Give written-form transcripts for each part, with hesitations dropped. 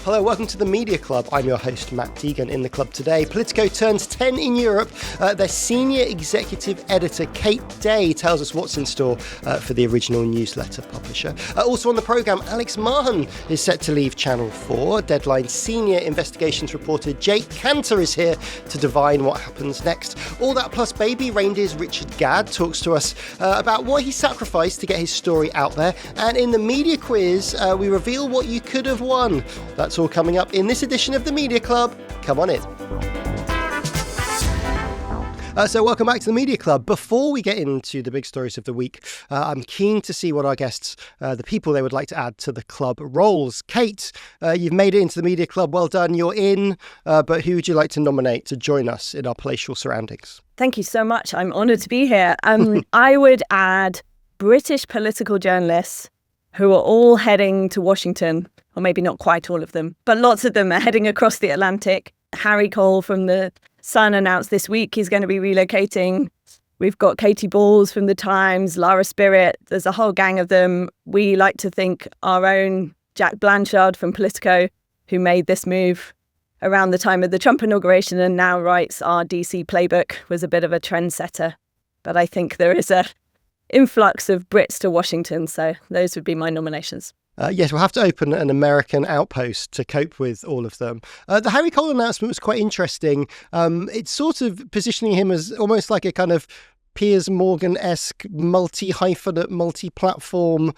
Hello, welcome to the Media Club. I'm your host, Matt Deegan. In the club today, Politico turns 10 in Europe. Their senior executive editor, Kate Day, tells us what's in store for the original newsletter publisher. Also on the programme, Alex Mahon is set to leave Channel 4. Deadline senior investigations reporter Jake Kanter is here to divine what happens next. All that plus baby Reindeer's Richard Gadd talks to us about what he sacrificed to get his story out there. And in the media quiz, we reveal what you could have won. That's all coming up in this edition of the Media Club. Come on in. So welcome back to the Media Club. Before we get into the big stories of the week, I'm keen to see what our guests, the people they would like to add to the club roles. Kate, you've made it into the Media Club. Well done. You're in. But who would you like to nominate to join us in our palatial surroundings? Thank you so much. I'm honoured to be here. I would add British political journalists who are all heading to Washington, or maybe not quite all of them, but lots of them are heading across the Atlantic. Harry Cole from The Sun announced this week he's going to be relocating. We've got Katie Balls from The Times, Lara Spirit. There's a whole gang of them. We like to think our own Jack Blanchard from Politico, who made this move around the time of the Trump inauguration and now writes our DC playbook, was a bit of a trendsetter. But I think there is a influx of Brits to Washington, so those would be my nominations. Yes, we'll have to open an American outpost to cope with all of them. The Harry Cole announcement was quite interesting. It's sort of positioning him as almost like a kind of Piers Morgan-esque multi-hyphenate, multi-platform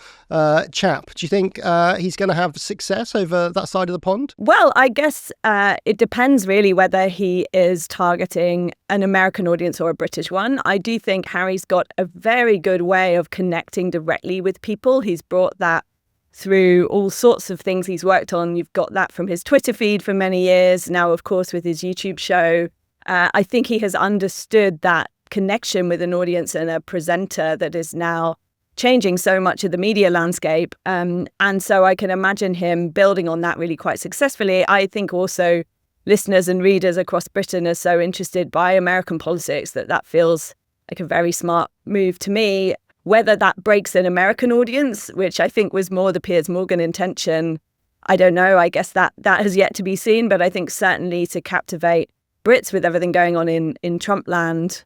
chap. Do you think he's going to have success over that side of the pond? Well, I guess it depends really whether he is targeting an American audience or a British one. I do think Harry's got a very good way of connecting directly with people. He's brought that through all sorts of things he's worked on. You've got that from his Twitter feed for many years. Now, of course, with his YouTube show. I think he has understood that connection with an audience and a presenter that is now changing so much of the media landscape. And so I can imagine him building on that really quite successfully. I think also listeners and readers across Britain are so interested by American politics that feels like a very smart move to me. Whether that breaks an American audience, which I think was more the Piers Morgan intention, I don't know. I guess that has yet to be seen. But I think certainly to captivate Brits with everything going on in Trump land,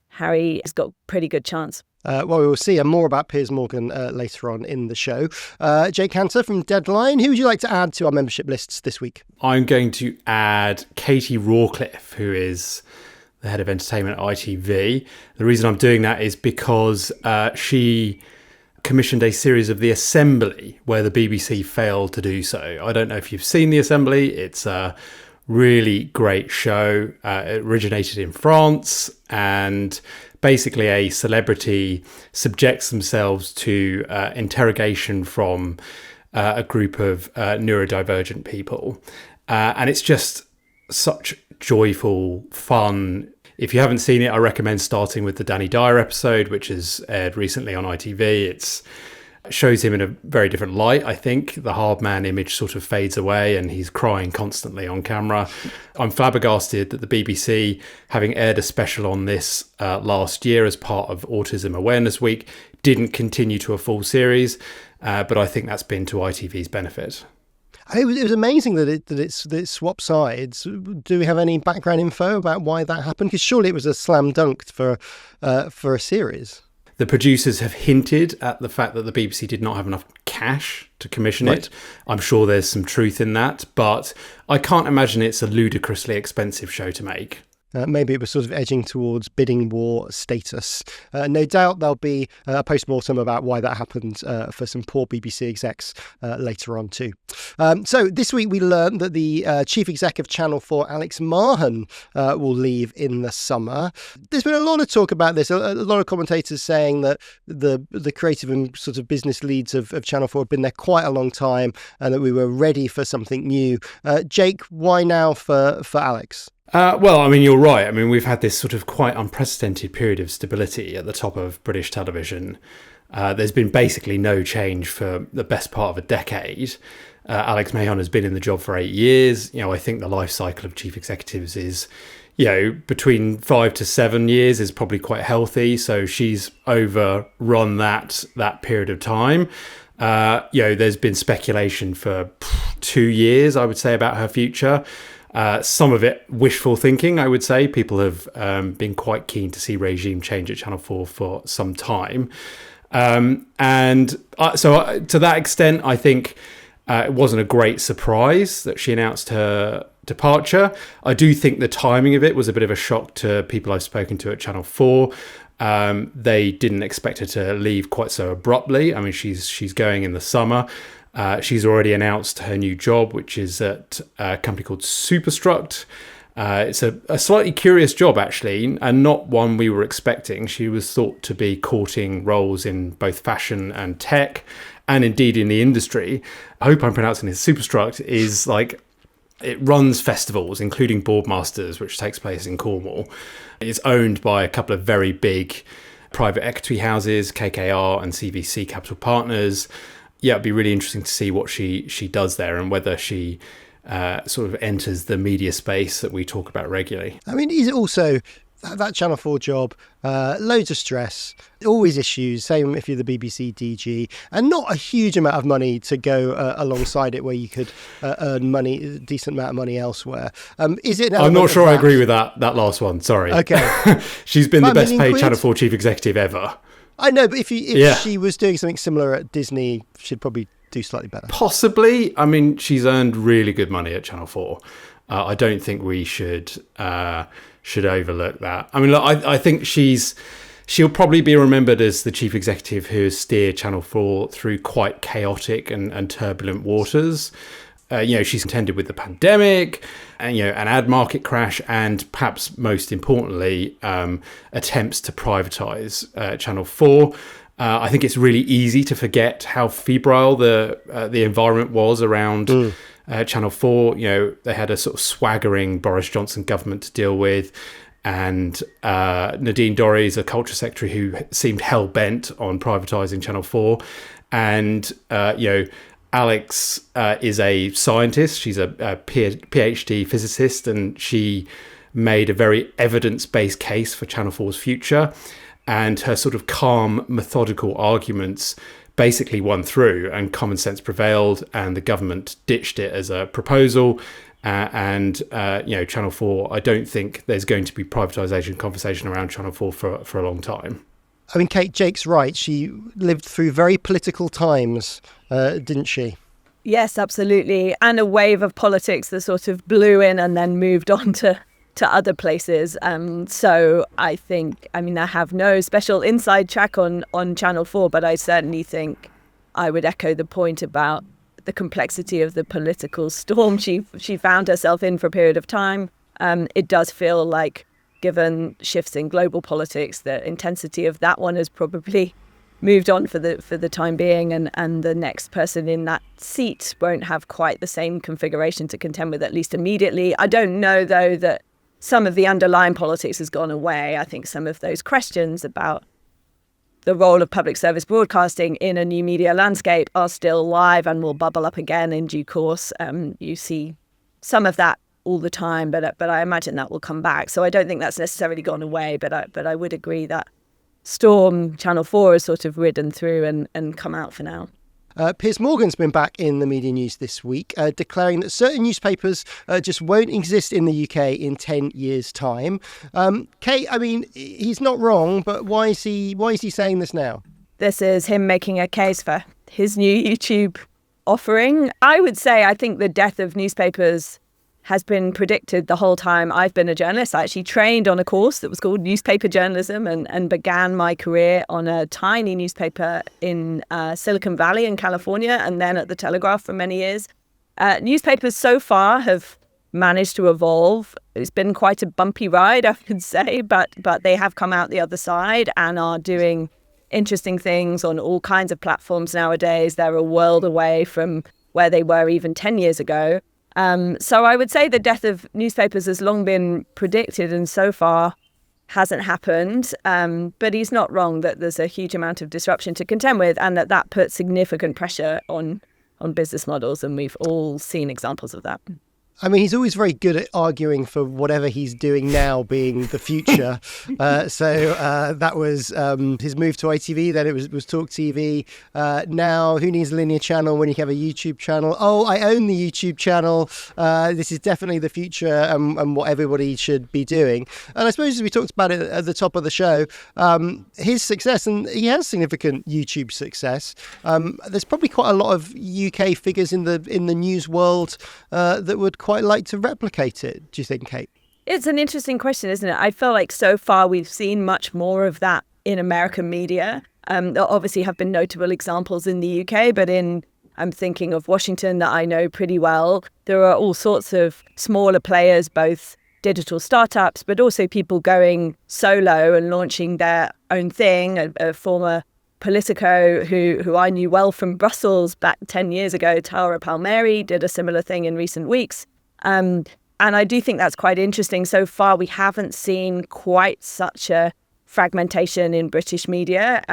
Harry has got a pretty good chance. Well, we will see more about Piers Morgan later on in the show. Jake Kanter from Deadline, who would you like to add to our membership lists this week? I'm going to add Katie Rawcliffe, who is the head of entertainment at ITV. The reason I'm doing that is because she commissioned a series of The Assembly where the BBC failed to do so. I don't know if you've seen The Assembly. It's a really great show. It originated in France, and basically a celebrity subjects themselves to interrogation from a group of neurodivergent people. And it's just such joyful fun. If you haven't seen it, I recommend starting with the Danny Dyer episode, which has aired recently on ITV. It shows him in a very different light, I think. The hard man image sort of fades away and he's crying constantly on camera. I'm flabbergasted that the BBC, having aired a special on this last year as part of Autism Awareness Week, didn't continue to a full series. But I think that's been to ITV's benefit. It was amazing that it swapped sides. Do we have any background info about why that happened? Because surely it was a slam dunk for a series. The producers have hinted at the fact that the BBC did not have enough cash to commission it. I'm sure there's some truth in that, but I can't imagine it's a ludicrously expensive show to make. Maybe it was sort of edging towards bidding war status. No doubt there'll be a post-mortem about why that happened for some poor BBC execs later on too. So this week we learned that the chief exec of Channel 4, Alex Mahon, will leave in the summer. There's been a lot of talk about this. A lot of commentators saying that the creative and sort of business leads of Channel 4 have been there quite a long time and that we were ready for something new. Jake, why now for Alex? Well, I mean, you're right. I mean, we've had this sort of quite unprecedented period of stability at the top of British television. There's been basically no change for the best part of a decade. Alex Mahon has been in the job for 8 years. I think the life cycle of chief executives is, between 5 to 7 years is probably quite healthy. So she's overrun that period of time. There's been speculation for 2 years, I would say, about her future. Some of it wishful thinking, I would say. People have been quite keen to see regime change at Channel 4 for some time. So to that extent, I think it wasn't a great surprise that she announced her departure. I do think the timing of it was a bit of a shock to people I've spoken to at Channel 4. They didn't expect her to leave quite so abruptly. I mean, she's going in the summer. She's already announced her new job, which is at a company called Superstruct. It's a slightly curious job, actually, and not one we were expecting. She was thought to be courting roles in both fashion and tech, and indeed in the industry. I hope I'm pronouncing this. Superstruct is like, it runs festivals, including Boardmasters, which takes place in Cornwall. It's owned by a couple of very big private equity houses, KKR and CVC Capital Partners. Yeah, it'd be really interesting to see what she does there and whether she sort of enters the media space that we talk about regularly. I mean, is it also that Channel 4 job, loads of stress, always issues, same if you're the BBC DG, and not a huge amount of money to go alongside it where you could earn money, a decent amount of money elsewhere. Is it? I'm not sure I agree with that last one, sorry. Okay. She's been the best paid Channel 4 chief executive ever. I know, but if she was doing something similar at Disney, she'd probably do slightly better. Possibly. I mean, she's earned really good money at Channel 4. I don't think we should overlook that. I mean, look, I think she'll probably be remembered as the chief executive who has steered Channel 4 through quite chaotic and turbulent waters. She's contended with the pandemic and, an ad market crash, and perhaps most importantly, attempts to privatise Channel 4. I think it's really easy to forget how febrile the environment was around Channel 4. They had a sort of swaggering Boris Johnson government to deal with, and Nadine Dorries, a culture secretary who seemed hell-bent on privatising Channel 4. And, Alex is a scientist. She's a PhD physicist, and she made a very evidence-based case for Channel 4's future. And her sort of calm, methodical arguments basically won through, and common sense prevailed, and the government ditched it as a proposal. Channel 4, I don't think there's going to be privatisation conversation around Channel 4 for a long time. I mean, Kate, Jake's right. She lived through very political times, didn't she? Yes, absolutely. And a wave of politics that sort of blew in and then moved on to other places. So I think, I have no special inside track on Channel 4, but I certainly think I would echo the point about the complexity of the political storm she found herself in for a period of time. It does feel like, given shifts in global politics, the intensity of that one has probably moved on for the time being, and the next person in that seat won't have quite the same configuration to contend with, at least immediately. I don't know, though, that some of the underlying politics has gone away. I think some of those questions about the role of public service broadcasting in a new media landscape are still live and will bubble up again in due course. You see some of that all the time, but I imagine that will come back. So I don't think that's necessarily gone away, but I would agree that storm Channel 4 has sort of ridden through and come out for now. Piers Morgan's been back in the media news this week, declaring that certain newspapers just won't exist in the UK in 10 years' time. Kate, I mean, he's not wrong, but why is he saying this now? This is him making a case for his new YouTube offering. I would say I think the death of newspapers has been predicted the whole time I've been a journalist. I actually trained on a course that was called newspaper journalism and began my career on a tiny newspaper in Silicon Valley in California, and then at the Telegraph for many years. Newspapers so far have managed to evolve. It's been quite a bumpy ride, I would say, but they have come out the other side and are doing interesting things on all kinds of platforms nowadays. They're a world away from where they were even 10 years ago. So I would say the death of newspapers has long been predicted and so far hasn't happened. But he's not wrong that there's a huge amount of disruption to contend with, and that puts significant pressure on business models. And we've all seen examples of that. I mean, he's always very good at arguing for whatever he's doing now being the future. So that was his move to ITV. Then it was Talk TV. Now, who needs a linear channel when you have a YouTube channel? Oh, I own the YouTube channel. This is definitely the future and what everybody should be doing. And I suppose as we talked about it at the top of the show, his success, and he has significant YouTube success. There's probably quite a lot of UK figures in the news world that would quite like to replicate it. Do you think, Kate? It's an interesting question, isn't it? I feel like so far we've seen much more of that in American media. There obviously have been notable examples in the UK, but I'm thinking of Washington that I know pretty well. There are all sorts of smaller players, both digital startups, but also people going solo and launching their own thing. A former Politico who I knew well from Brussels back 10 years ago, Tara Palmieri, did a similar thing in recent weeks. And I do think that's quite interesting. So far, we haven't seen quite such a fragmentation in British media,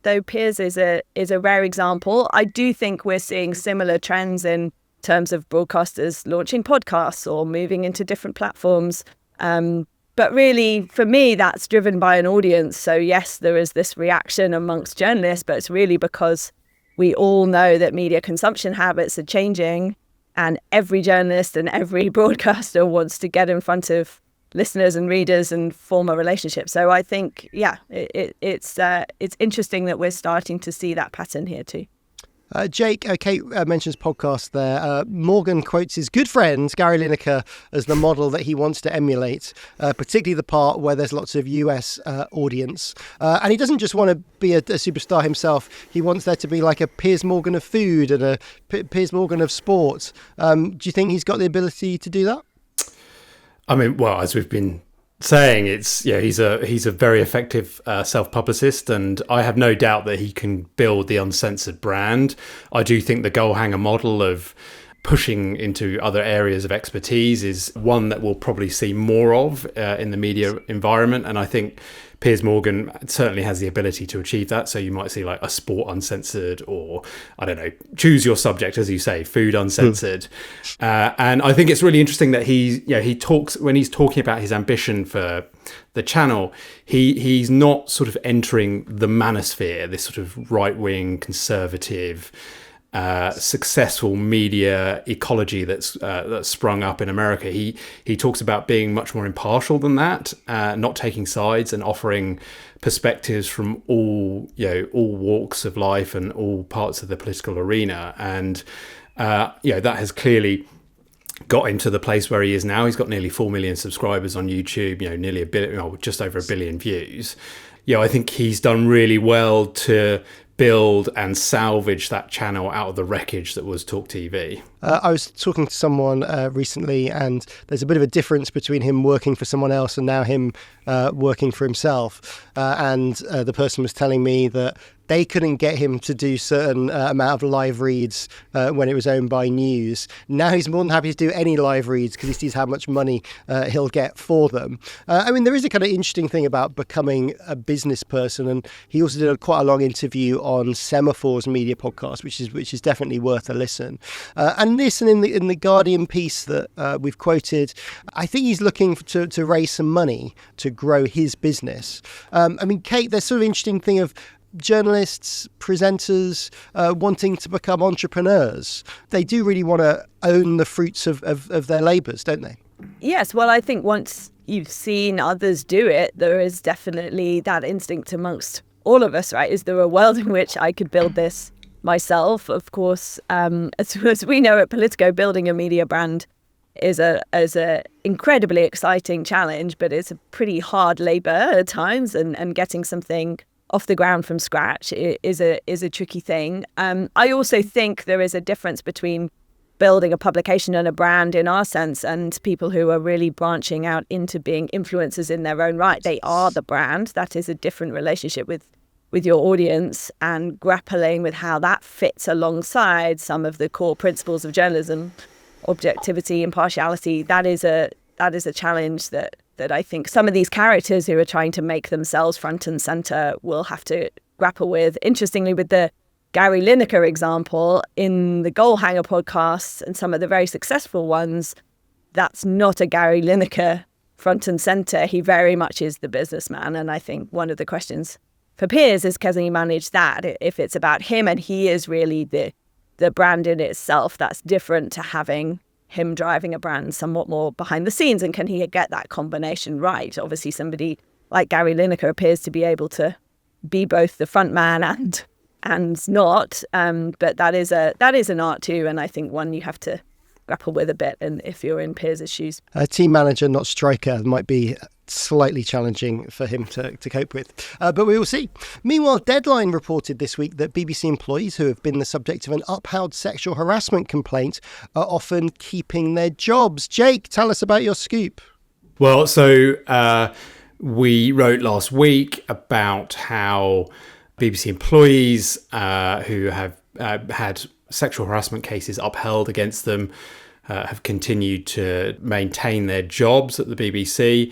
though Piers is a rare example. I do think we're seeing similar trends in terms of broadcasters launching podcasts or moving into different platforms. But really, for me, that's driven by an audience. So yes, there is this reaction amongst journalists, but it's really because we all know that media consumption habits are changing, and every journalist and every broadcaster wants to get in front of listeners and readers and form a relationship. So I think, it's interesting that we're starting to see that pattern here too. Jake, Kate mentions podcasts there. Morgan quotes his good friend, Gary Lineker, as the model that he wants to emulate, particularly the part where there's lots of US audience. And he doesn't just want to be a superstar himself. He wants there to be like a Piers Morgan of food and a Piers Morgan of sport. Do you think he's got the ability to do that? I mean, well, as we've been saying, he's a very effective self-publicist, and I have no doubt that he can build the Uncensored brand. I do think the goal hanger model of pushing into other areas of expertise is one that we'll probably see more of in the media environment, and I think Piers Morgan certainly has the ability to achieve that. So you might see like a sport uncensored, or I don't know, choose your subject, as you say, food uncensored. And I think it's really interesting that he talks, when he's talking about his ambition for the channel, he's not sort of entering the manosphere, this sort of right-wing conservative successful media ecology that's sprung up in America. He talks about being much more impartial than that, not taking sides and offering perspectives from all walks of life and all parts of the political arena. And that has clearly got him to the place where he is now. He's got nearly 4 million subscribers on YouTube, nearly a billion, just over 1 billion views. I think he's done really well to build and salvage that channel out of the wreckage that was Talk TV. I was talking to someone recently, and there's a bit of a difference between him working for someone else and now him working for himself. And the person was telling me that they couldn't get him to do certain amount of live reads when it was owned by News. Now he's more than happy to do any live reads because he sees how much money he'll get for them. I mean, there is a kind of interesting thing about becoming a business person, and he also did quite a long interview on Semaphor's media podcast, which is definitely worth a listen. And this, and in the Guardian piece that we've quoted, I think he's looking to raise some money to grow his business. I mean, Kate, there's sort of interesting thing of journalists, presenters wanting to become entrepreneurs. They do really want to own the fruits of their labours, don't they? Yes, well, I think once you've seen others do it, there is definitely that instinct amongst all of us, right? Is there a world in which I could build this myself? Of course, as we know at Politico, building a media brand is a incredibly exciting challenge, but it's a pretty hard labour at times, and getting something off the ground from scratch is a tricky thing. I also think there is a difference between building a publication and a brand in our sense and people who are really branching out into being influencers in their own right. They are the brand. That is a different relationship with your audience, and grappling with how that fits alongside some of the core principles of journalism, objectivity, impartiality. That is a challenge that I think some of these characters who are trying to make themselves front and center will have to grapple with. Interestingly, with the Gary Lineker example, in the Goal Hanger podcasts and some of the very successful ones, that's not a Gary Lineker front and centre. He very much is the businessman. And I think one of the questions for Piers is, can he manage that? If it's about him and he is really the brand in itself, that's different to having him driving a brand somewhat more behind the scenes. And can he get that combination right? Obviously, somebody like Gary Lineker appears to be able to be both the front man and not. But that is an art too. And I think one you have to grapple with a bit, and if you're in Piers' shoes. Team manager, not striker, might be slightly challenging for him to cope with. But we will see. Meanwhile, Deadline reported this week that BBC employees who have been the subject of an upheld sexual harassment complaint are often keeping their jobs. Jake, tell us about your scoop. Well, so we wrote last week about how BBC employees who have had sexual harassment cases upheld against them have continued to maintain their jobs at the BBC.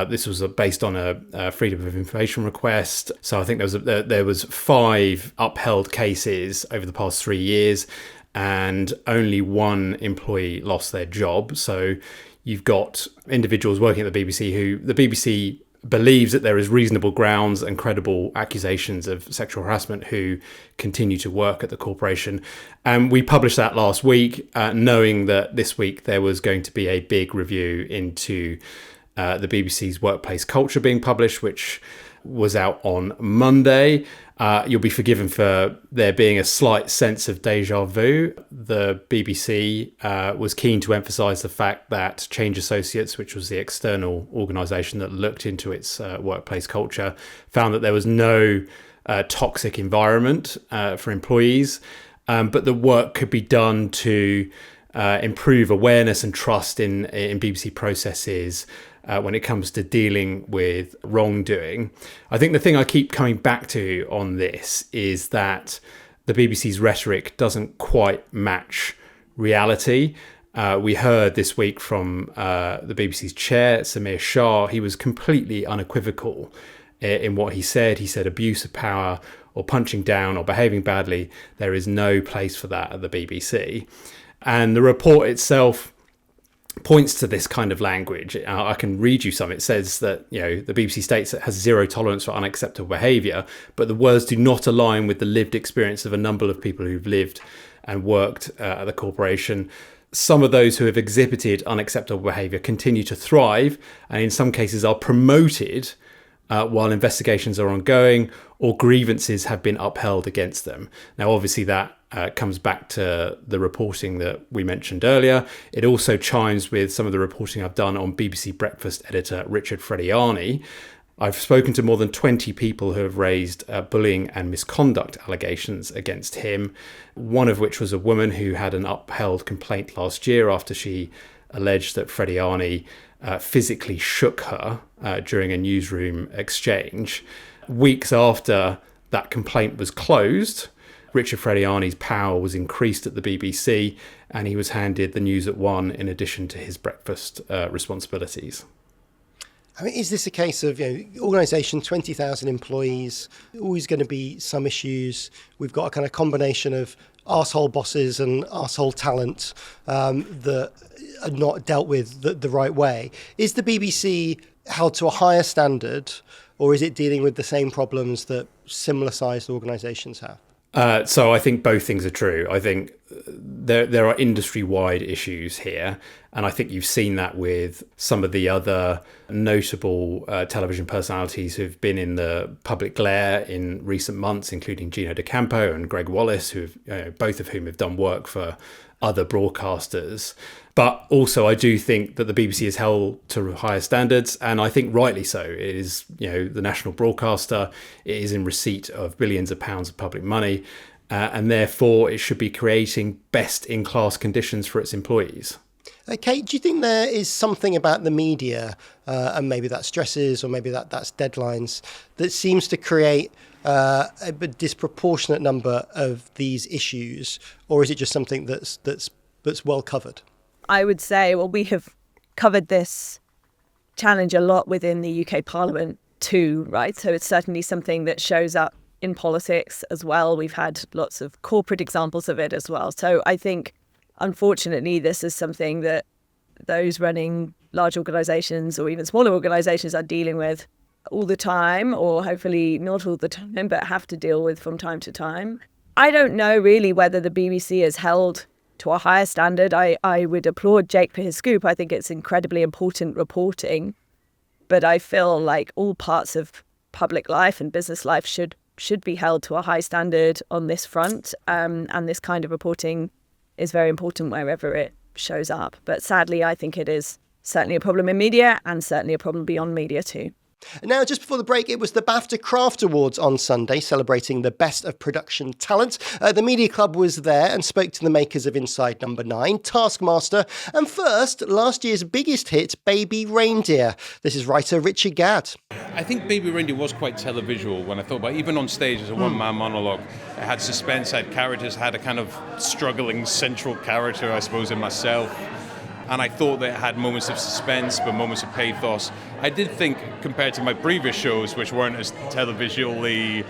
This was based on a freedom of information request. So I think there was 5 upheld cases over the past 3 years, and only 1 employee lost their job. So you've got individuals working at the BBC who the BBC believes that there is reasonable grounds and credible accusations of sexual harassment who continue to work at the corporation. And we published that last week, knowing that this week there was going to be a big review into the BBC's workplace culture being published, which was out on Monday. You'll be forgiven for there being a slight sense of deja vu. The BBC was keen to emphasise the fact that Change Associates, which was the external organisation that looked into its workplace culture, found that there was no toxic environment for employees, but the work could be done to improve awareness and trust in BBC processes when it comes to dealing with wrongdoing. I think the thing I keep coming back to on this is that the BBC's rhetoric doesn't quite match reality. We heard this week from the BBC's chair, Samir Shah. He was completely unequivocal in what he said. He said abuse of power or punching down or behaving badly, there is no place for that at the BBC. And the report itself points to this kind of language. I can read you some. It says that, the BBC states it has zero tolerance for unacceptable behaviour, but the words do not align with the lived experience of a number of people who've lived and worked at the corporation. Some of those who have exhibited unacceptable behaviour continue to thrive, and in some cases are promoted while investigations are ongoing or grievances have been upheld against them. Now, obviously that comes back to the reporting that we mentioned earlier. It also chimes with some of the reporting I've done on BBC Breakfast editor Richard Frediani. I've spoken to more than 20 people who have raised bullying and misconduct allegations against him, one of which was a woman who had an upheld complaint last year after she alleged that Frediani physically shook her during a newsroom exchange. Weeks after that complaint was closed, Richard Frediani's power was increased at the BBC, and he was handed the News at One in addition to his breakfast responsibilities. I mean, is this a case of, organisation, 20,000 employees, always going to be some issues? We've got a kind of combination of arsehole bosses and arsehole talent that are not dealt with the right way. Is the BBC held to a higher standard, or is it dealing with the same problems that similar-sized organisations have? So I think both things are true. I think there are industry-wide issues here, and I think you've seen that with some of the other notable television personalities who've been in the public glare in recent months, including Gino D'Acampo and Greg Wallace, both of whom have done work for other broadcasters. But also, I do think that the BBC is held to higher standards, and I think rightly so. It is, the national broadcaster. It is in receipt of billions of pounds of public money, and therefore it should be creating best-in-class conditions for its employees. Kate, do you think there is something about the media, and maybe that's stresses or maybe that's deadlines, that seems to create a disproportionate number of these issues, or is it just something that's well covered? I would say, we have covered this challenge a lot within the UK Parliament too, right? So it's certainly something that shows up in politics as well. We've had lots of corporate examples of it as well. So I think, unfortunately, this is something that those running large organisations or even smaller organisations are dealing with all the time, or hopefully not all the time, but have to deal with from time to time. I don't know really whether the BBC is held to a higher standard. I would applaud Jake for his scoop. I think it's incredibly important reporting, but I feel like all parts of public life and business life should be held to a high standard on this front, and this kind of reporting is very important wherever it shows up. But sadly, I think it is certainly a problem in media and certainly a problem beyond media too. Now, just before the break, it was the BAFTA Craft Awards on Sunday, celebrating the best of production talent. The Media Club was there and spoke to the makers of Inside Number 9, Taskmaster, and first, last year's biggest hit, Baby Reindeer. This is writer Richard Gadd. I think Baby Reindeer was quite televisual when I thought about it. Even on stage as a one-man monologue. It had suspense, had characters, had a kind of struggling central character, I suppose, in myself. And I thought that it had moments of suspense, but moments of pathos. I did think, compared to my previous shows, which weren't as televisually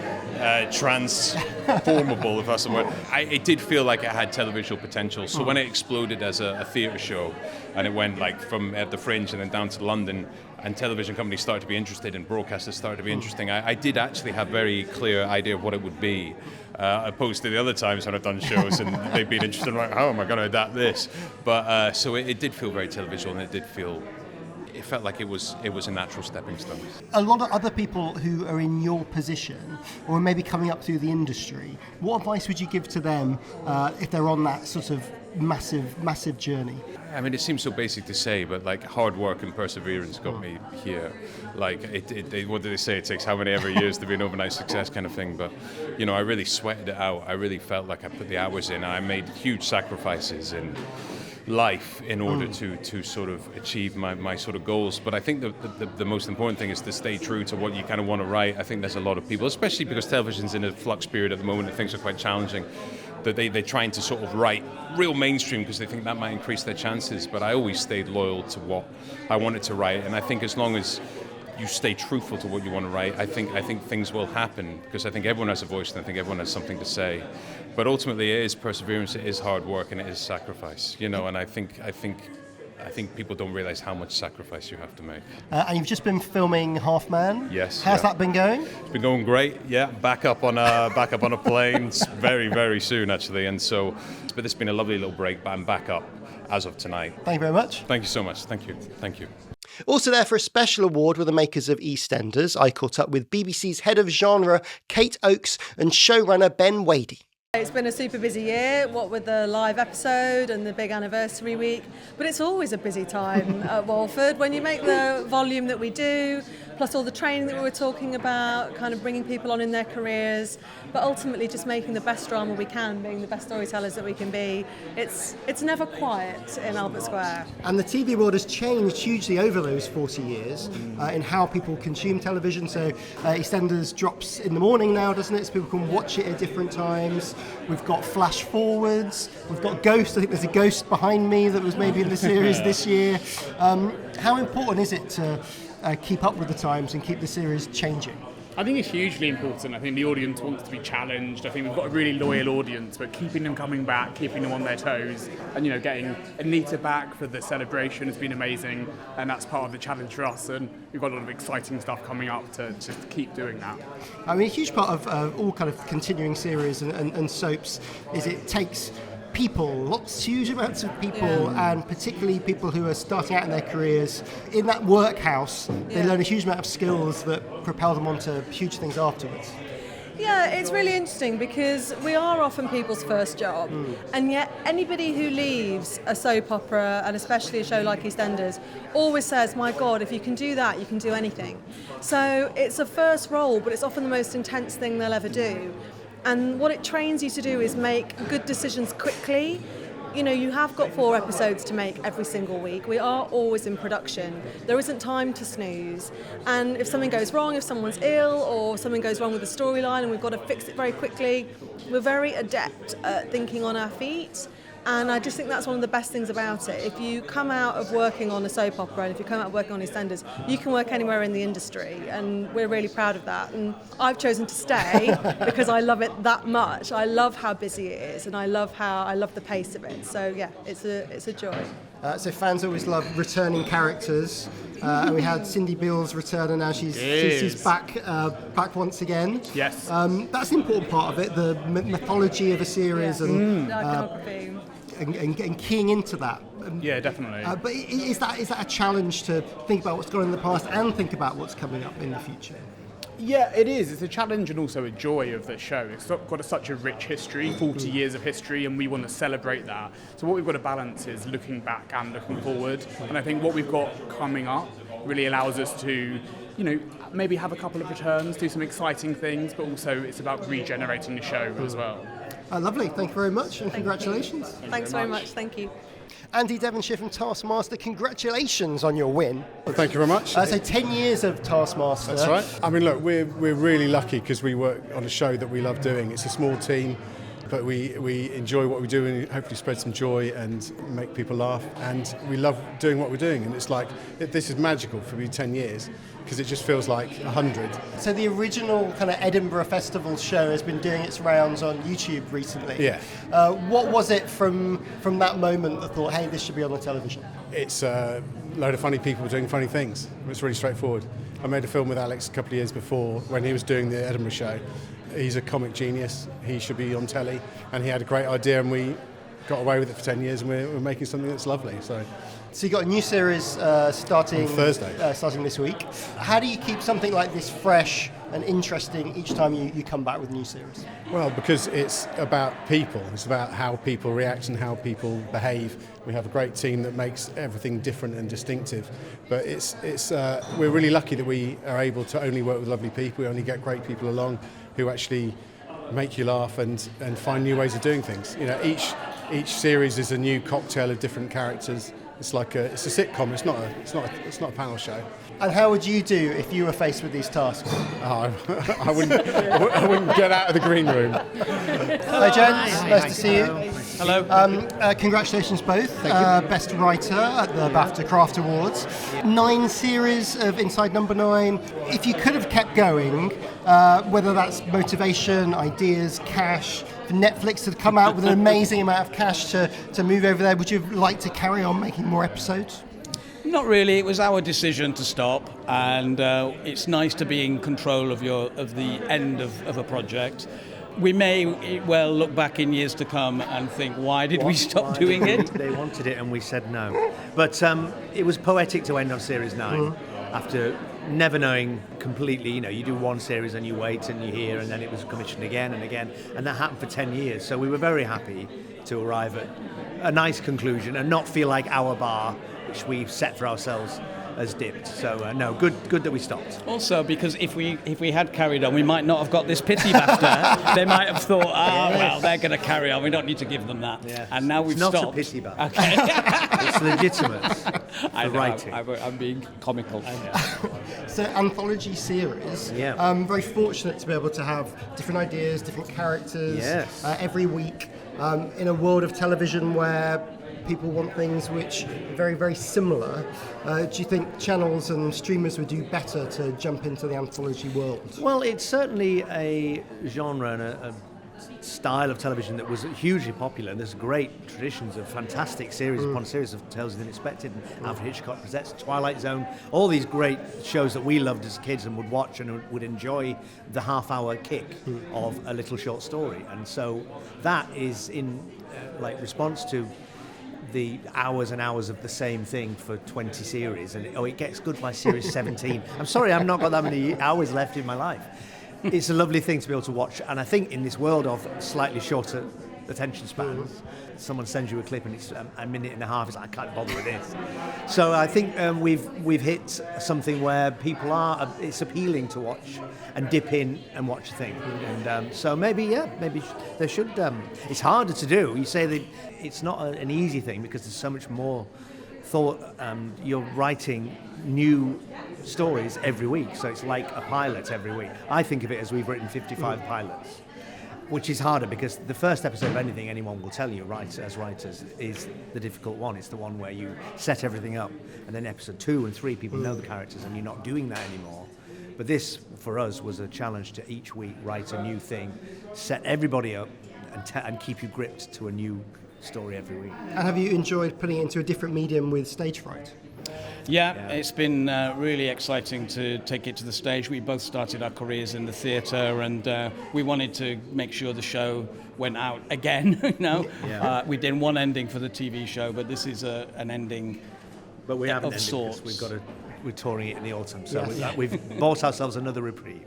transformable, if that's the word, it did feel like it had televisual potential. So when it exploded as a theatre show, and it went like from at the Fringe and then down to London, and television companies started to be interested and broadcasters started to be interesting, I did actually have a very clear idea of what it would be. Opposed to the other times when I've done shows and they've been interested in like, how am I going to adapt this? But so it did feel very televisual, and it felt like it was a natural stepping stone. A lot of other people who are in your position or maybe coming up through the industry, what advice would you give to them if they're on that sort of massive journey? I mean, it seems so basic to say, but like hard work and perseverance got me here. Like, what do they say? It takes how many ever years to be an overnight success kind of thing. But, you know, I really sweated it out. I really felt like I put the hours in. I made huge sacrifices in life in order to sort of achieve my sort of goals. But I think the most important thing is to stay true to what you kind of want to write. I think there's a lot of people, especially because television's in a flux period at the moment and things are quite challenging, that they're trying to sort of write real mainstream because they think that might increase their chances. But I always stayed loyal to what I wanted to write, and I think as long as you stay truthful to what you want to write, I think things will happen, because I think everyone has a voice and I think everyone has something to say. But ultimately, it is perseverance, it is hard work, and it is sacrifice. You know, and I think people don't realise how much sacrifice you have to make. And you've just been filming Half Man. Yes. How's that been going? It's been going great. Yeah, back up on a plane very, very soon actually. And so, but it's been a lovely little break. But I'm back up as of tonight. Thank you very much. Thank you so much. Thank you. Also there for a special award were the makers of EastEnders. I caught up with BBC's head of genre, Kate Oakes, and showrunner Ben Wadey. It's been a super busy year, what with the live episode and the big anniversary week, but it's always a busy time at Walford when you make the volume that we do, plus all the training that we were talking about, kind of bringing people on in their careers, but ultimately just making the best drama we can, being the best storytellers that we can be. It's never quiet in Albert Square. And the TV world has changed hugely over those 40 years in how people consume television. So EastEnders drops in the morning now, doesn't it? So people can watch it at different times. We've got flash forwards. We've got Ghost. I think there's a Ghost behind me that was maybe in the series this year. How important is it to keep up with the times and keep the series changing? I think it's hugely important. I think the audience wants to be challenged. I think we've got a really loyal audience, but keeping them coming back, keeping them on their toes, and getting Anita back for the celebration has been amazing, and that's part of the challenge for us. And we've got a lot of exciting stuff coming up to just keep doing that. I mean, a huge part of all kind of continuing series and soaps is it takes people, huge amounts of people, and particularly people who are starting out in their careers in that workhouse. They learn a huge amount of skills that propel them onto huge things afterwards. Yeah, it's really interesting because we are often people's first job, and yet anybody who leaves a soap opera, and especially a show like EastEnders, always says, my God, if you can do that, you can do anything. So it's a first role, but it's often the most intense thing they'll ever do. And what it trains you to do is make good decisions quickly. You have got 4 episodes to make every single week. We are always in production. There isn't time to snooze. And if something goes wrong, if someone's ill or something goes wrong with the storyline and we've got to fix it very quickly, we're very adept at thinking on our feet. And I just think that's one of the best things about it. If you come out of working on a soap opera and if you come out of working on EastEnders, you can work anywhere in the industry, and we're really proud of that. And I've chosen to stay because I love it that much. I love how busy it is, and I love the pace of it. So yeah, it's a joy. So fans always love returning characters. And we had Cindy Beale's return, and now she's back once again. Yes. That's an important part of it, the mythology of a series and iconography. And keying into that. Yeah, definitely. But is that a challenge to think about what's gone in the past and think about what's coming up in the future? Yeah, it is. It's a challenge and also a joy of the show. It's got such a rich history, 40 years of history, and we want to celebrate that. So what we've got to balance is looking back and looking forward. And I think what we've got coming up really allows us to, maybe have a couple of returns, do some exciting things, but also it's about regenerating the show as well. Lovely. Thank you very much, and congratulations. Thanks very much. Thank you. Andy Devonshire from Taskmaster, congratulations on your win. Well, thank you very much. So 10 years of Taskmaster. That's right. I mean, look, we're really lucky because we work on a show that we love doing. It's a small team, but we enjoy what we do and hopefully spread some joy and make people laugh. And we love doing what we're doing. And it's like, this is magical for me 10 years because it just feels like 100. So the original kind of Edinburgh Festival show has been doing its rounds on YouTube recently. Yeah. What was it from that moment that thought, hey, this should be on the television? It's a load of funny people doing funny things. It's really straightforward. I made a film with Alex a couple of years before when he was doing the Edinburgh show. He's a comic genius. He should be on telly. And he had a great idea and we got away with it for 10 years and we're making something that's lovely. So you got a new series starting on Thursday. Starting this week. How do you keep something like this fresh and interesting each time you come back with a new series? Well, because it's about people. It's about how people react and how people behave. We have a great team that makes everything different and distinctive. But we're really lucky that we are able to only work with lovely people. We only get great people along who actually make you laugh and find new ways of doing things. Each series is a new cocktail of different characters. It's a sitcom. It's not a panel show. And how would you do if you were faced with these tasks? I wouldn't get out of the green room. Hi, gents. Nice to see you. Hello. Congratulations both. Best writer at the BAFTA Craft Awards. 9 series of Inside Number 9. If you could have kept going, whether that's motivation, ideas, cash, for Netflix to come out with an amazing amount of cash to move over there, would you like to carry on making more episodes? Not really. It was our decision to stop, and it's nice to be in control of the end of a project. We may well look back in years to come and think, why did we stop doing it? They wanted it and we said no. But it was poetic to end on Series 9 after never knowing completely. You do one series and you wait and you hear, and then it was commissioned again and again, and that happened for 10 years. So we were very happy to arrive at a nice conclusion and not feel like our bar, which we've set for ourselves, has dipped. So no, good that we stopped. Also, because if we had carried on, we might not have got this pity BAFTA. They might have thought, well, they're going to carry on. We don't need to give them that. Yeah. And now we've it's not stopped. a pity BAFTA. Okay. It's legitimate. I know, writing. I'm being comical. So anthology series. Yeah. I'm very fortunate to be able to have different ideas, different characters every week in a world of television where people want things which are very, very similar. Do you think channels and streamers would do better to jump into the anthology world? Well, it's certainly a genre and a style of television that was hugely popular, and there's great traditions of fantastic series upon series of Tales of the Unexpected, and Alfred Hitchcock Presents, Twilight Zone, all these great shows that we loved as kids and would watch and would enjoy the half-hour kick of a little short story. And so that is in response to the hours and hours of the same thing for 20 series, and it gets good by series 17. I'm sorry, I've not got that many hours left in my life. It's a lovely thing to be able to watch, and I think in this world of slightly shorter attention spans, someone sends you a clip and it's a minute and a half, it's like, I can't bother with this. So I think we've hit something where people it's appealing to watch and dip in and watch a thing. And so maybe they should. It's harder to do. You say that it's not an easy thing because there's so much more thought. You're writing new stories every week, so it's like a pilot every week. I think of it as we've written 55 pilots, which is harder because the first episode of anything anyone will tell you, as writers, is the difficult one. It's the one where you set everything up, and then episode 2 and 3 people know the characters and you're not doing that anymore. But this, for us, was a challenge to each week write a new thing, set everybody up, and keep you gripped to a new story every week. And have you enjoyed putting it into a different medium with stage fright? Yeah, it's been really exciting to take it to the stage. We both started our careers in the theatre, and we wanted to make sure the show went out again. We did one ending for the TV show, but this is an ending. But we haven't of ended sorts. this. We're touring it in the autumn, so Yes. we've bought ourselves another reprieve.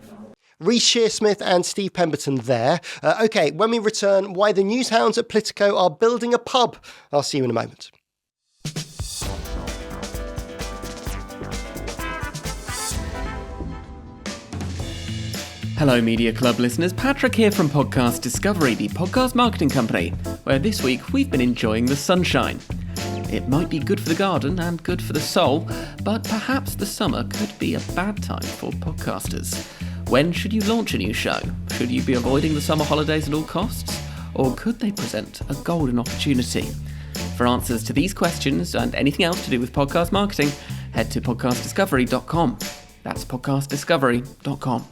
Reece Sheersmith and Steve Pemberton there. OK, when we return, why the newshounds at Politico are building a pub. I'll see you in a moment. Hello Media Club listeners, Patrick here from Podcast Discovery, the podcast marketing company, where this week we've been enjoying the sunshine. It might be good for the garden and good for the soul, but perhaps the summer could be a bad time for podcasters. When should you launch a new show? Should you be avoiding the summer holidays at all costs? Or could they present a golden opportunity? For answers to these questions and anything else to do with podcast marketing, head to podcastdiscovery.com. That's podcastdiscovery.com.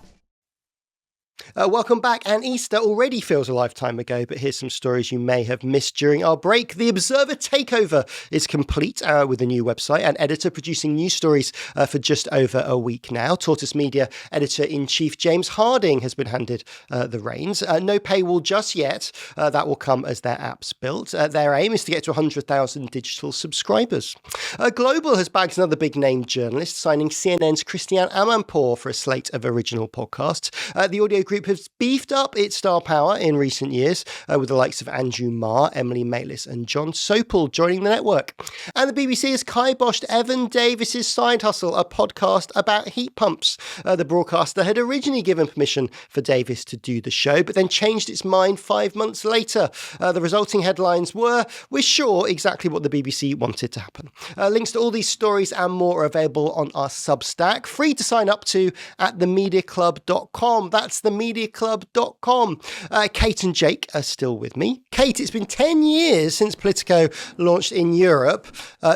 Welcome back, and Easter already feels a lifetime ago, but here's some stories you may have missed during our break. The Observer takeover is complete with a new website and editor producing news stories for just over a week now. Tortoise Media editor-in-chief James Harding has been handed the reins. No paywall just yet. That will come as their app's built. Their aim is to get to 100,000 digital subscribers. Global has bagged another big-name journalist, signing CNN's Christiane Amanpour for a slate of original podcasts. The audio group has beefed up its star power in recent years with the likes of Andrew Marr, Emily Maitlis and John Sopel joining the network. And the BBC has kiboshed Evan Davis's Side Hustle, a podcast about heat pumps. The broadcaster had originally given permission for Davis to do the show, but then changed its mind 5 months later. The resulting headlines were, "We're sure exactly what the BBC wanted to happen." Links to all these stories and more are available on our Substack, free to sign up to at themediaclub.com. That's themediaclub.com. Kate and Jake are still with me. Kate, it's been 10 years since Politico launched in Europe.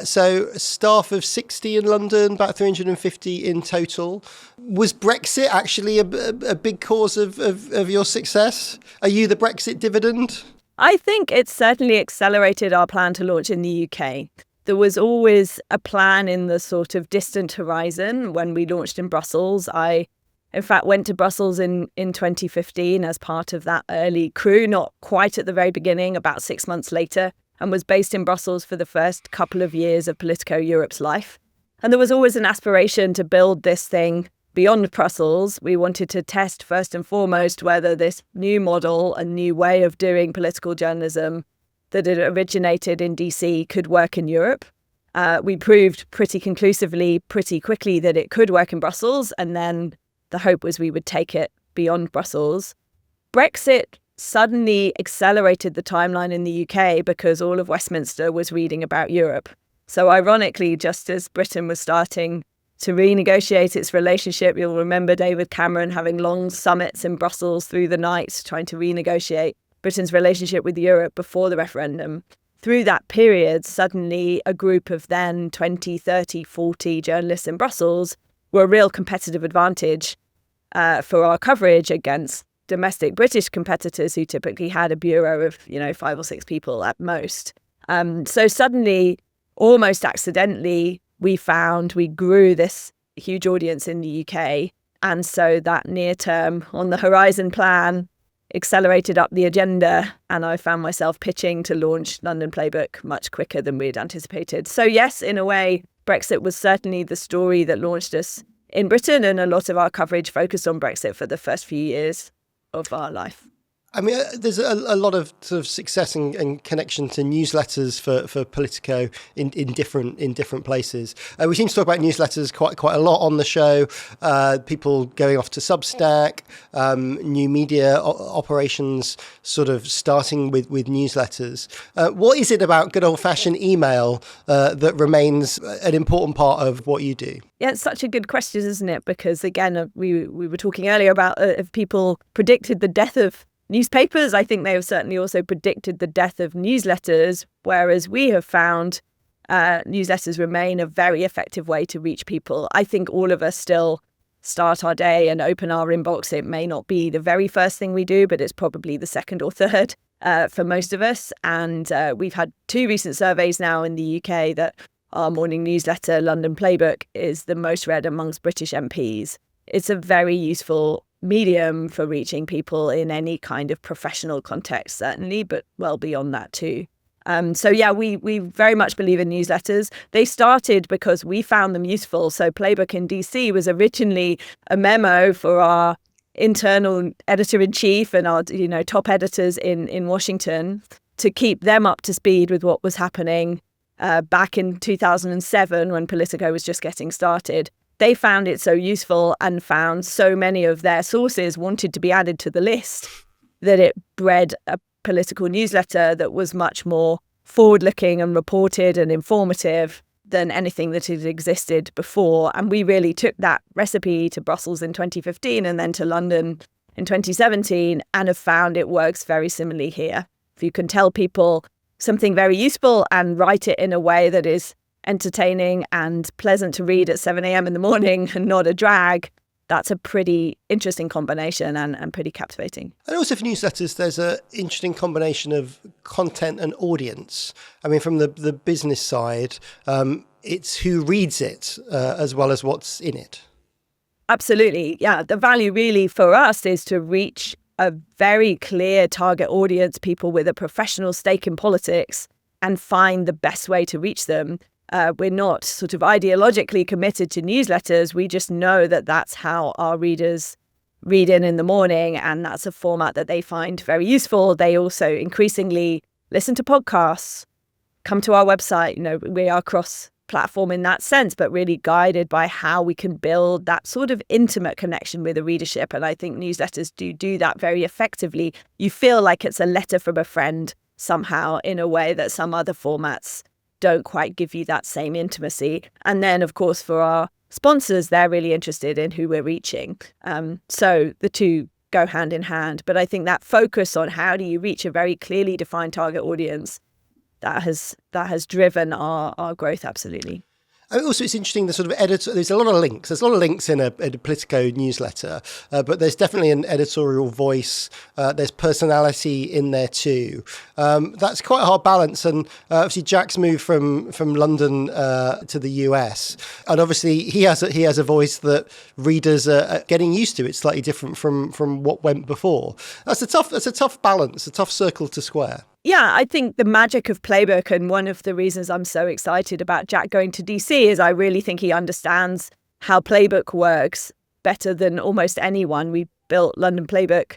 So staff of 60 in London, about 350 in total. Was Brexit actually a big cause of your success? Are you the Brexit dividend? I think it certainly accelerated our plan to launch in the UK. There was always a plan in the sort of distant horizon when we launched in Brussels. I, in fact, went to Brussels in 2015 as part of that early crew, not quite at the very beginning, about 6 months later, and was based in Brussels for the first couple of years of Politico Europe's life. And there was always an aspiration to build this thing beyond Brussels. We wanted to test first and foremost whether this new model, a new way of doing political journalism that had originated in DC could work in Europe. We proved pretty conclusively, pretty quickly that it could work in Brussels, and then the hope was we would take it beyond Brussels. Brexit suddenly accelerated the timeline in the UK because all of Westminster was reading about Europe. So ironically, just as Britain was starting to renegotiate its relationship, you'll remember David Cameron having long summits in Brussels through the night trying to renegotiate Britain's relationship with Europe before the referendum. Through that period, suddenly a group of then 20, 30, 40 journalists in Brussels were a real competitive advantage for our coverage against domestic British competitors who typically had a bureau of, 5 or 6 people at most. So suddenly, almost accidentally, we grew this huge audience in the UK. And so that near term on the horizon plan accelerated up the agenda, and I found myself pitching to launch London Playbook much quicker than we'd anticipated. So yes, in a way, Brexit was certainly the story that launched us in Britain, and a lot of our coverage focused on Brexit for the first few years of our life. I mean, there's a lot of sort of success and connection to newsletters for Politico in different places. We seem to talk about newsletters quite a lot on the show. People going off to Substack, new media operations, sort of starting with newsletters. What is it about good old fashioned email that remains an important part of what you do? Yeah, it's such a good question, isn't it? Because again, we were talking earlier about if people predicted the death of newspapers, I think they have certainly also predicted the death of newsletters, whereas we have found newsletters remain a very effective way to reach people. I think all of us still start our day and open our inbox. It may not be the very first thing we do, but it's probably the second or third for most of us. And we've had 2 recent surveys now in the UK that our morning newsletter, London Playbook, is the most read amongst British MPs. It's a very useful medium for reaching people in any kind of professional context, certainly, but well beyond that too. So yeah, we very much believe in newsletters. They started because we found them useful. So Playbook in DC was originally a memo for our internal editor-in-chief and our top editors in Washington to keep them up to speed with what was happening back in 2007 when Politico was just getting started. They found it so useful and found so many of their sources wanted to be added to the list that it bred a political newsletter that was much more forward-looking and reported and informative than anything that had existed before. And we really took that recipe to Brussels in 2015 and then to London in 2017 and have found it works very similarly here. If you can tell people something very useful and write it in a way that is entertaining and pleasant to read at 7 a.m. in the morning and not a drag, that's a pretty interesting combination and pretty captivating. And also for newsletters, there's an interesting combination of content and audience. I mean, from the business side, it's who reads it as well as what's in it. Absolutely. Yeah. The value really for us is to reach a very clear target audience, people with a professional stake in politics, and find the best way to reach them. We're not sort of ideologically committed to newsletters. We just know that that's how our readers read in the morning, and that's a format that they find very useful. They also increasingly listen to podcasts, come to our website. We are cross-platform in that sense, but really guided by how we can build that sort of intimate connection with the readership. And I think newsletters do that very effectively. You feel like it's a letter from a friend somehow in a way that some other formats don't quite give you that same intimacy. And then, of course, for our sponsors, they're really interested in who we're reaching. So the two go hand in hand. But I think that focus on how do you reach a very clearly defined target audience, that has driven our growth, absolutely. Also, it's interesting, the sort of editor, there's a lot of links. There's a lot of links in a Politico newsletter, but there's definitely an editorial voice. There's personality in there too. That's quite a hard balance. And obviously Jack's moved from London to the US. And obviously he has a voice that readers are getting used to. It's slightly different from what went before. That's a tough balance, a tough circle to square. Yeah, I think the magic of Playbook, and one of the reasons I'm so excited about Jack going to DC, is I really think he understands how Playbook works better than almost anyone. We built London Playbook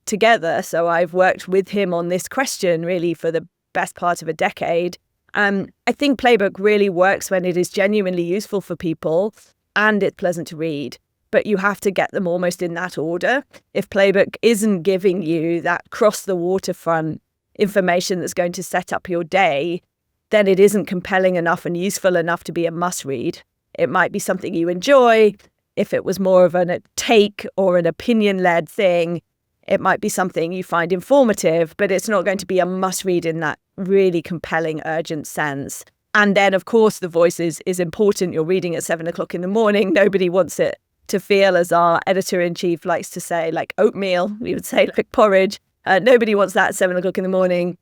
together, so I've worked with him on this question really for the best part of a decade. I think Playbook really works when it is genuinely useful for people and it's pleasant to read. But you have to get them almost in that order. If Playbook isn't giving you that cross the waterfront information that's going to set up your day, then it isn't compelling enough and useful enough to be a must read. It might be something you enjoy. If it was more of a take or an opinion-led thing, it might be something you find informative, but it's not going to be a must read in that really compelling, urgent sense. And then, of course, the voice is important. You're reading at 7 o'clock in the morning. Nobody wants it to feel, as our editor-in-chief likes to say, like oatmeal. We would say like porridge. Nobody wants that at 7 o'clock in the morning.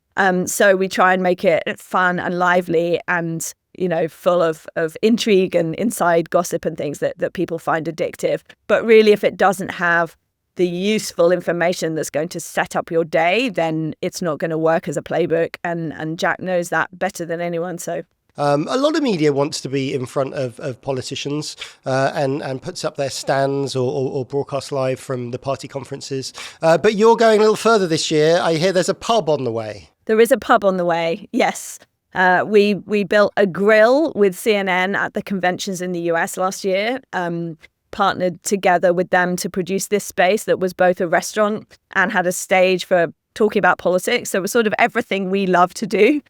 So we try and make it fun and lively and, full of intrigue and inside gossip and things that people find addictive. But really, if it doesn't have the useful information that's going to set up your day, then it's not going to work as a playbook. And Jack knows that better than anyone. So a lot of media wants to be in front of politicians and puts up their stands or broadcast live from the party conferences. But you're going a little further this year. I hear there's a pub on the way. There is a pub on the way, yes. We built a grill with CNN at the conventions in the US last year, partnered together with them to produce this space that was both a restaurant and had a stage for talking about politics. So it was sort of everything we love to do.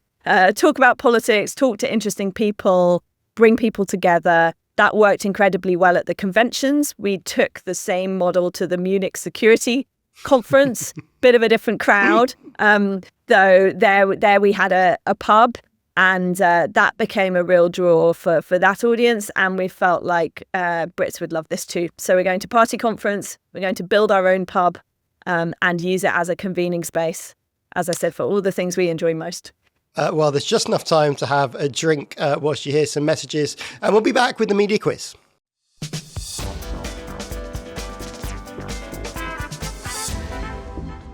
Talk about politics, talk to interesting people, bring people together. That worked incredibly well at the conventions. We took the same model to the Munich Security Conference, bit of a different crowd. Though there we had a pub, and that became a real draw for that audience. And we felt like Brits would love this too. So we're going to party conference. We're going to build our own pub and use it as a convening space. as I said, for all the things we enjoy most. Well, there's just enough time to have a drink whilst you hear some messages, and we'll be back with the media quiz.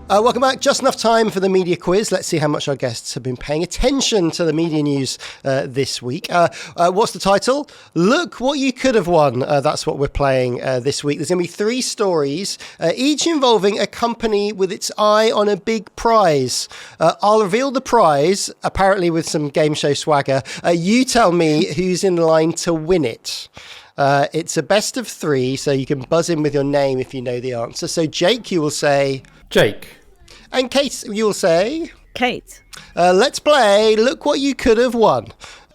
Welcome back. Just enough time for the media quiz. Let's see how much our guests have been paying attention to the media news this week. What's the title? Look What You Could Have Won. That's what we're playing this week. There's going to be 3 stories, each involving a company with its eye on a big prize. I'll reveal the prize, apparently with some game show swagger. You tell me who's in line to win it. It's a best of 3, so you can buzz in with your name if you know the answer. So, Jake, you will say... Jake. And Kate, you will say... Kate. Let's play Look What You Could Have Won.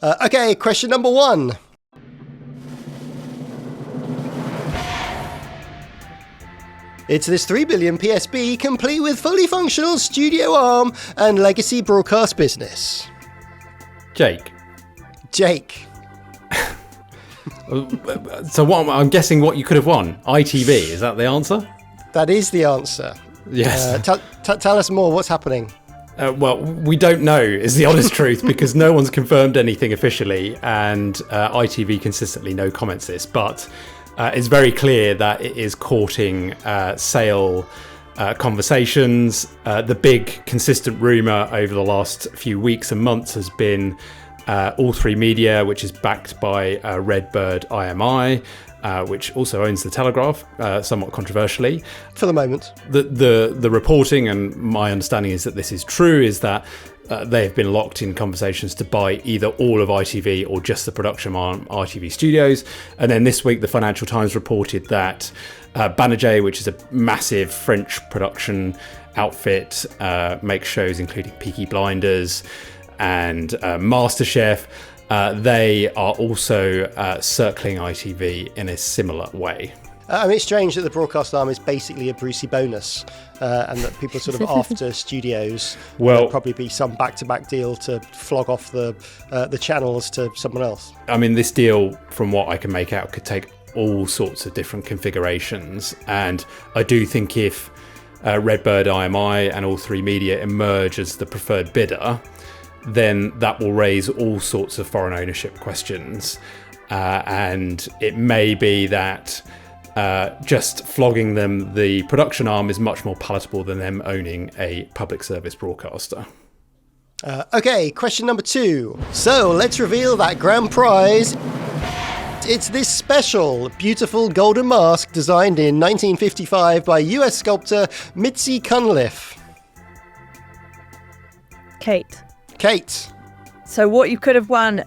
Okay, question number 1. It's this 3 billion PSB, complete with fully functional studio arm and legacy broadcast business. Jake. Jake. So I'm guessing what you could have won. ITV, is that the answer? That is the answer. Yes. Tell us more. What's happening? Well, we don't know is the honest truth, because no one's confirmed anything officially, and ITV consistently no comments this, but it's very clear that it is courting sale conversations. The big consistent rumour over the last few weeks and months has been All 3 Media, which is backed by Redbird IMI, which also owns The Telegraph, somewhat controversially. For the moment. The reporting, and my understanding is that this is true, is that they have been locked in conversations to buy either all of ITV or just the production arm, ITV Studios. And then this week, the Financial Times reported that Banijay, which is a massive French production outfit, makes shows including Peaky Blinders and MasterChef. They are also circling ITV in a similar way. I mean, it's strange that the broadcast arm is basically a Brucey bonus, and that people are sort of after studios. Well, there'll probably be some back-to-back deal to flog off the channels to someone else. I mean, this deal, from what I can make out, could take all sorts of different configurations. And I do think if Redbird IMI and All 3 Media emerge as the preferred bidder, then that will raise all sorts of foreign ownership questions. And it may be that just flogging them, the production arm, is much more palatable than them owning a public service broadcaster. Okay, question number 2. So let's reveal that grand prize. It's this special, beautiful golden mask designed in 1955 by US sculptor Mitzi Cunliffe. Kate. Kate. So what you could have won,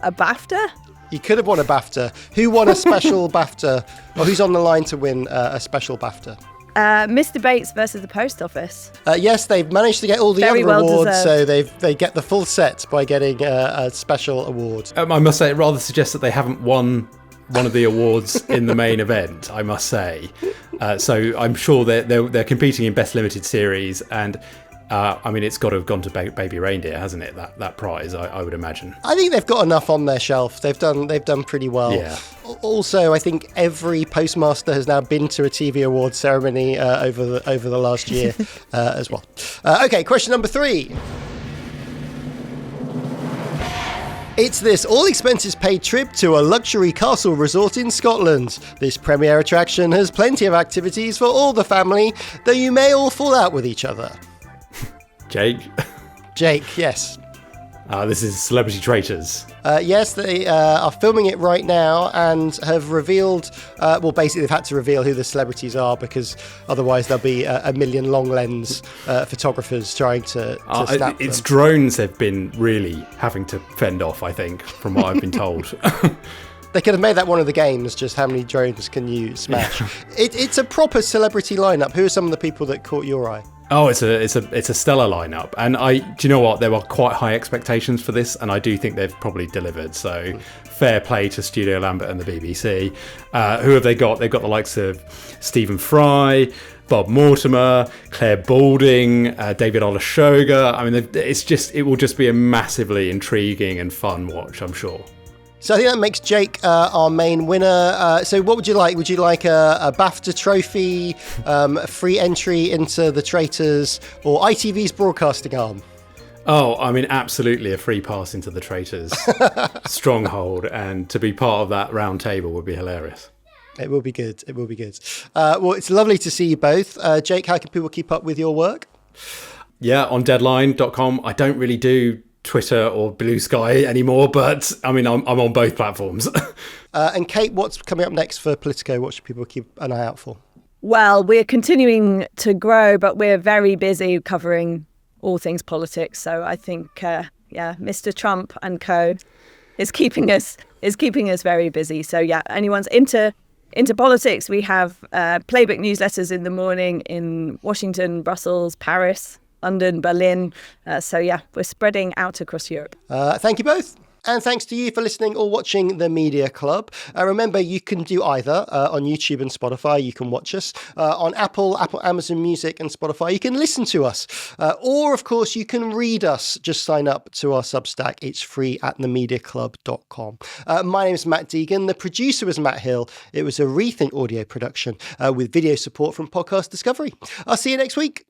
a BAFTA? You could have won a BAFTA. Who won a special BAFTA? Or who's on the line to win a special BAFTA? Mr. Bates versus the Post Office. Yes, they've managed to get all the Very other well awards, deserved. so they get the full set by getting a special award. I must say, it rather suggests that they haven't won one of the awards in the main event, I must say. So I'm sure they're competing in Best Limited Series, and I mean, it's got to have gone to Baby Reindeer, hasn't it? That prize, I would imagine. I think they've got enough on their shelf. They've done pretty well. Yeah. Also, I think every postmaster has now been to a TV award ceremony over the last year as well. Okay, question number 3. It's this all-expenses-paid trip to a luxury castle resort in Scotland. This premier attraction has plenty of activities for all the family, though you may all fall out with each other. Jake, yes. This is Celebrity Traitors. Yes, they are filming it right now and have revealed, basically they've had to reveal who the celebrities are, because otherwise there'll be a million long lens photographers trying to snap It's them. drones they've been really having to fend off, I think, from what I've been told. They could have made that one of the games, just how many drones can you smash. It's a proper celebrity lineup. Who are some of the people that caught your eye? Oh, it's a stellar lineup, and do you know what? There were quite high expectations for this, and I do think they've probably delivered. So, fair play to Studio Lambert and the BBC. Who have they got? They've got the likes of Stephen Fry, Bob Mortimer, Claire Balding, David Olusoga. I mean, it will just be a massively intriguing and fun watch, I'm sure. So I think that makes Jake our main winner. So what would you like? Would you like a BAFTA trophy, a free entry into the Traitors, or ITV's broadcasting arm? Oh, I mean, absolutely a free pass into the Traitors stronghold, and to be part of that round table would be hilarious. It will be good. It will be good. Well, it's lovely to see you both. Jake, how can people keep up with your work? Yeah, on deadline.com. I don't really do Twitter or Blue Sky anymore, but I mean, I'm on both platforms. And Kate, what's coming up next for Politico? What should people keep an eye out for? Well, we're continuing to grow, but we're very busy covering all things politics. So I think, Mr. Trump and co is keeping us very busy. So yeah, anyone's into politics, we have playbook newsletters in the morning in Washington, Brussels, Paris, London, Berlin. So yeah, we're spreading out across Europe. Thank you both. And thanks to you for listening or watching the Media Club. Remember, you can do either on YouTube and Spotify. You can watch us on Apple, Amazon Music and Spotify. You can listen to us. Or, of course, you can read us. Just sign up to our Substack. It's free at themediaclub.com. My name is Matt Deegan. The producer was Matt Hill. It was a Rethink audio production with video support from Podcast Discovery. I'll see you next week.